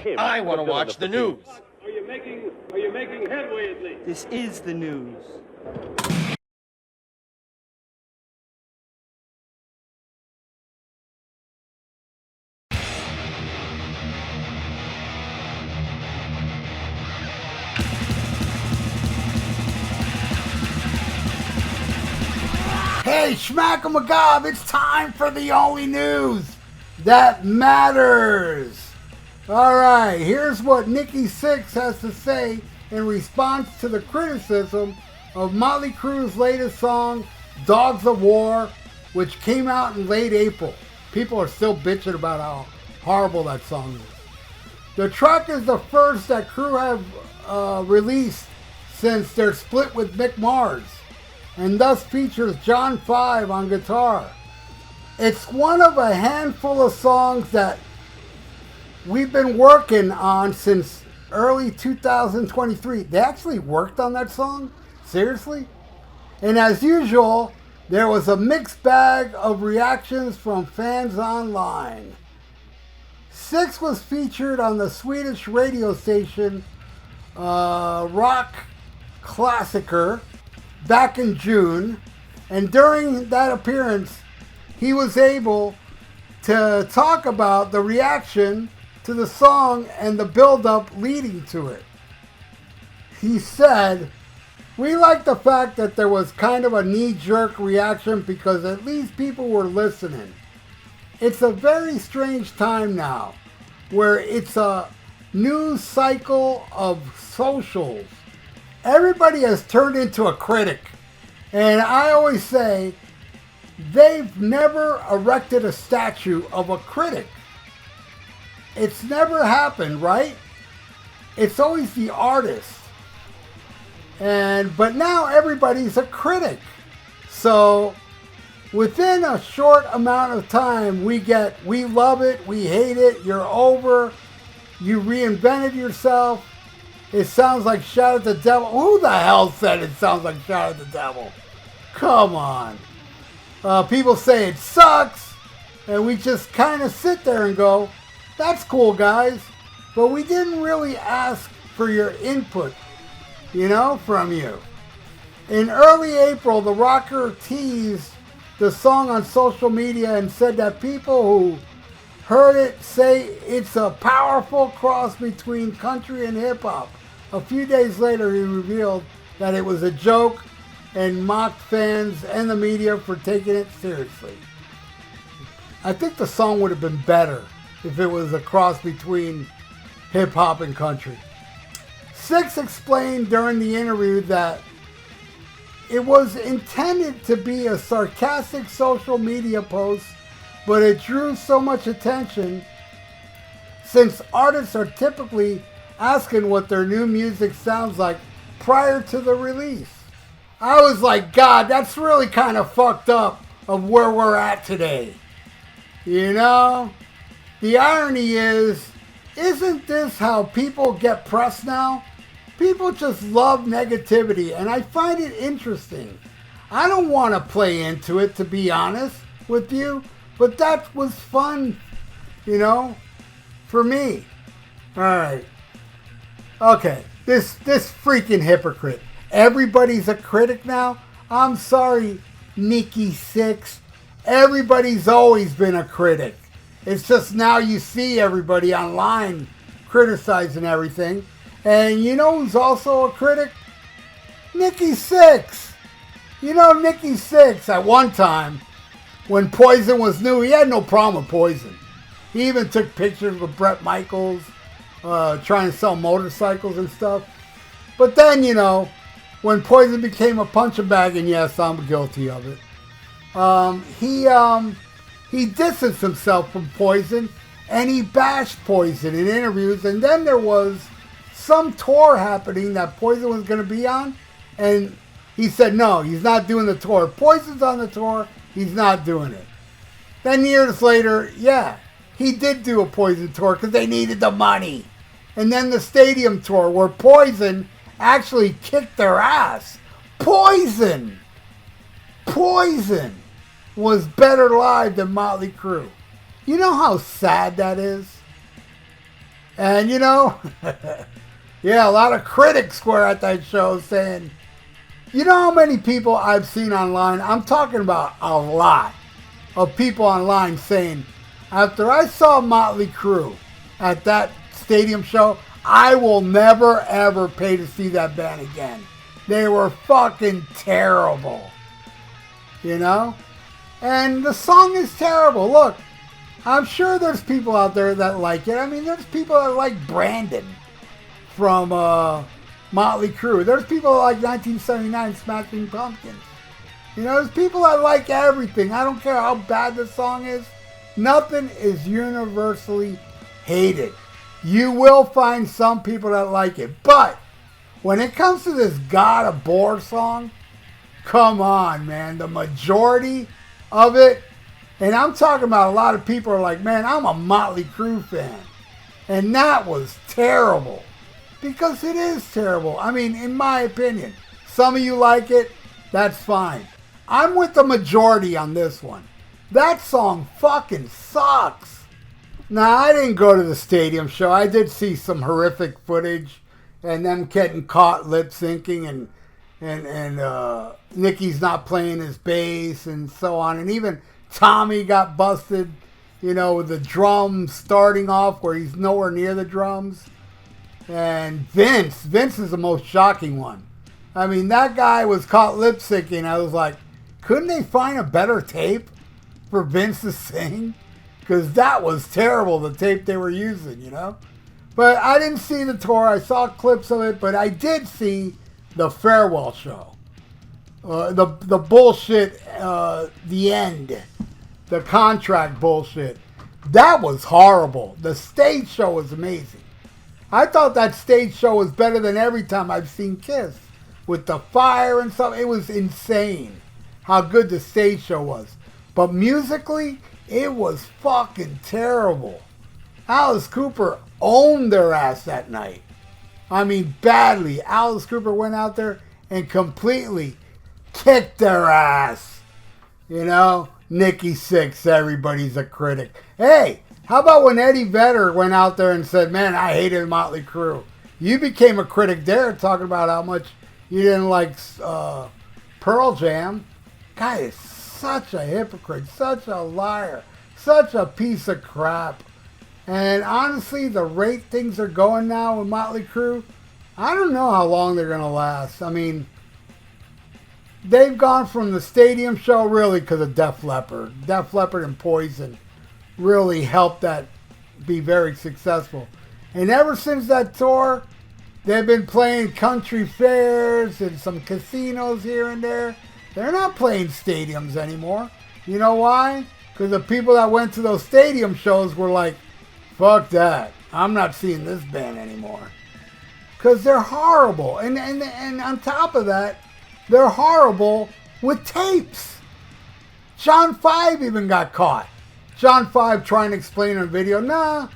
him. I want to watch the news. Are you making headway at least? This is the news. Hey, Schmack-a-Magob, it's time for the only news that matters. Alright, here's what Nikki Sixx has to say in response to the criticism of Motley Crue's latest song, Dogs of War, which came out in late April. People are still bitching about how horrible that song is. The track is the first that Crue have released since their split with Mick Mars, and thus features John 5 on guitar. It's one of a handful of songs that we've been working on since early 2023. They actually worked on that song? Seriously? And as usual, there was a mixed bag of reactions from fans online. Sixx was featured on the Swedish radio station Rock Klassiker back in June, and during that appearance, he was able to talk about the reaction to the song and the build-up leading to it. He said, "We like the fact that there was kind of a knee-jerk reaction because at least people were listening. It's a very strange time now, where it's a news cycle of socials. Everybody has turned into a critic. And I always say, they've never erected a statue of a critic. It's never happened, right? It's always the artist. But now everybody's a critic. So within a short amount of time, we love it, we hate it, you're over, you reinvented yourself. It sounds like Shout at the Devil. Who the hell said it sounds like Shout at the Devil? Come on. People say it sucks, and we just kind of sit there and go, that's cool, guys. But we didn't really ask for your input, from you. In early April, the rocker teased the song on social media and said that people who heard it say it's a powerful cross between country and hip-hop. A few days later, he revealed that it was a joke and mocked fans and the media for taking it seriously. I think the song would have been better if it was a cross between hip-hop and country. Sixx explained during the interview that it was intended to be a sarcastic social media post, but it drew so much attention since artists are typically asking what their new music sounds like prior to the release. I was like, God, that's really kind of fucked up of where we're at today. The irony is, isn't this how people get press now? People just love negativity, and I find it interesting. I don't want to play into it, to be honest with you, but that was fun, for me. All right. Okay, this freaking hypocrite. Everybody's a critic now? I'm sorry, Nikki Sixx. Everybody's always been a critic. It's just now you see everybody online criticizing everything. And you know who's also a critic? Nikki Sixx. Nikki Sixx, at one time, when Poison was new, he had no problem with Poison. He even took pictures with Bret Michaels, trying to sell motorcycles and stuff. But then, when Poison became a punching bag, and yes, I'm guilty of it, he distanced himself from Poison, and he bashed Poison in interviews. And then there was some tour happening that Poison was going to be on, and he said, no, he's not doing the tour. Poison's on the tour, he's not doing it. Then years later, yeah, he did do a Poison tour because they needed the money. And then the stadium tour where Poison actually kicked their ass. Poison was better live than Motley Crue. You know how sad that is? And you know, yeah, a lot of critics were at that show saying, you know how many people I've seen online? I'm talking about a lot of people online saying, after I saw Motley Crue at that stadium show, I will never ever pay to see that band again. They were fucking terrible. You know? And the song is terrible. Look, I'm sure there's people out there that like it. I mean, there's people that like Brandon from Motley Crue. There's people that like 1979 Smashing Pumpkins. You know, there's people that like everything. I don't care how bad the song is. Nothing is universally hated. You will find some people that like it. But when it comes to this God of Bore song, come on, man. The majority of it, and I'm talking about a lot of people are like, man, I'm a Motley Crue fan. And that was terrible. Because it is terrible. I mean, in my opinion. Some of you like it, that's fine. I'm with the majority on this one. That song fucking sucks. Now, I didn't go to the stadium show. I did see some horrific footage and them getting caught lip syncing and Nikki's not playing his bass and so on. And even Tommy got busted, you know, with the drums starting off where he's nowhere near the drums. And Vince is the most shocking one. I mean, that guy was caught lip syncing. I was like, couldn't they find a better tape for Vince to sing? Because that was terrible, the tape they were using, you know? But I didn't see the tour. I saw clips of it, but I did see the farewell show. The bullshit, the end. The contract bullshit. That was horrible. The stage show was amazing. I thought that stage show was better than every time I've seen Kiss. With the fire and stuff. It was insane how good the stage show was. But musically, it was fucking terrible. Alice Cooper owned their ass that night. I mean, badly. Alice Cooper went out there and completely kicked their ass. You know? Nikki Sixx, everybody's a critic. Hey, how about when Eddie Vedder went out there and said, man, I hated Motley Crue. You became a critic there talking about how much you didn't like Pearl Jam. Guy is such a hypocrite, such a liar, such a piece of crap. And honestly, the rate things are going now with Motley Crue, I don't know how long they're going to last. I mean, they've gone from the stadium show really because of Def Leppard. Def Leppard and Poison really helped that be very successful. And ever since that tour, they've been playing country fairs and some casinos here and there. They're not playing stadiums anymore. You know why? Because the people that went to those stadium shows were like, fuck that. I'm not seeing this band anymore. Because they're horrible. And on top of that, they're horrible with tapes. John 5 even got caught. John 5 trying to explain in a video, nah,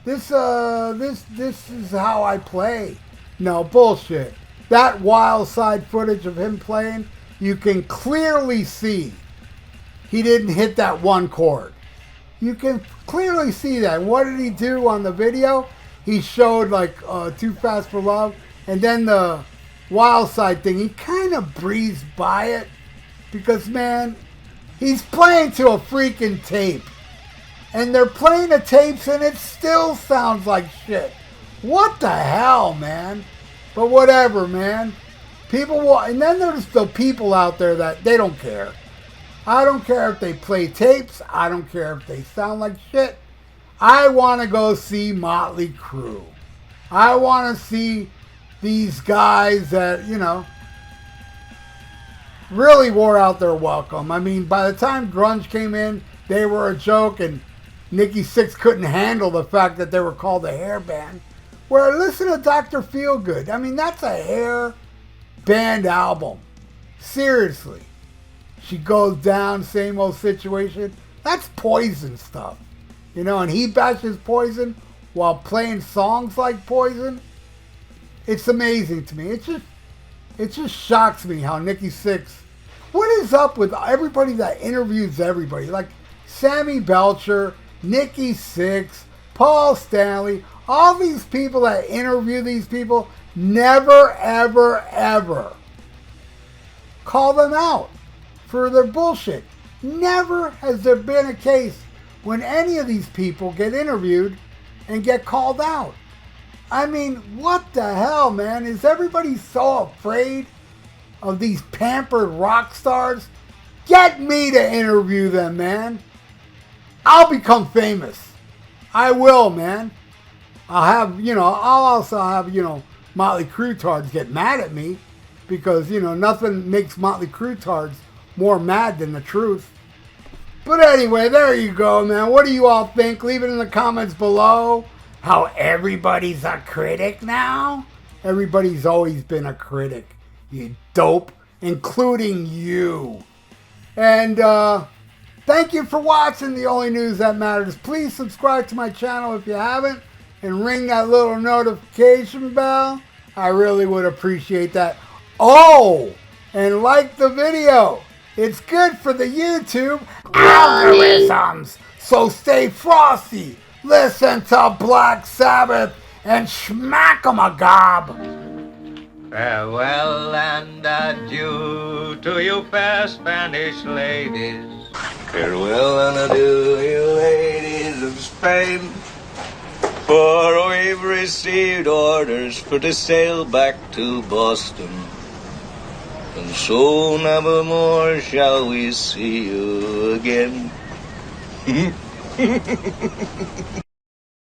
this is how I play. No, bullshit. That wild side footage of him playing, you can clearly see he didn't hit that one chord. You can clearly see that. And what did he do on the video? He showed like Too Fast for Love, and then the wild side thing, he kind of breezed by it because, man, he's playing to a freaking tape. And they're playing the tapes and it still sounds like shit. What the hell, man? But whatever, man. People will, and then there's the people out there that they don't care. I don't care if they play tapes. I don't care if they sound like shit. I want to go see Motley Crue. I want to see these guys that, you know, really wore out their welcome. I mean, by the time grunge came in, they were a joke, and Nikki Sixx couldn't handle the fact that they were called a hair band. Where, listen to Dr. Feelgood. I mean, that's a hair band album. Seriously. She goes down, same old situation. That's Poison stuff. You know, and he bashes Poison while playing songs like Poison. It's amazing to me. It just shocks me how Nikki Sixx, what is up with everybody that interviews everybody? Like Sammy Belcher, Nikki Sixx, Paul Stanley, all these people that interview these people, never, ever, ever call them out for their bullshit. Never has there been a case when any of these people get interviewed and get called out. I mean, what the hell, man? Is everybody so afraid of these pampered rock stars? Get me to interview them, man. I'll become famous. I will, man. I'll also have, Motley Crue tards get mad at me because, nothing makes Motley Crue tards more mad than the truth. But anyway, there you go, man. What do you all think? Leave it in the comments below. How everybody's a critic now? Everybody's always been a critic, you dope, including you. And thank you for watching The Only News That Matters. Please subscribe to my channel if you haven't and ring that little notification bell. I really would appreciate that. Oh, and like the video. It's good for the YouTube algorithms. So stay frosty. Listen to Black Sabbath and smack 'em a gob. Farewell and adieu to you fair Spanish ladies. Farewell and adieu, you ladies of Spain. For we've received orders for to sail back to Boston. And so never more shall we see you again.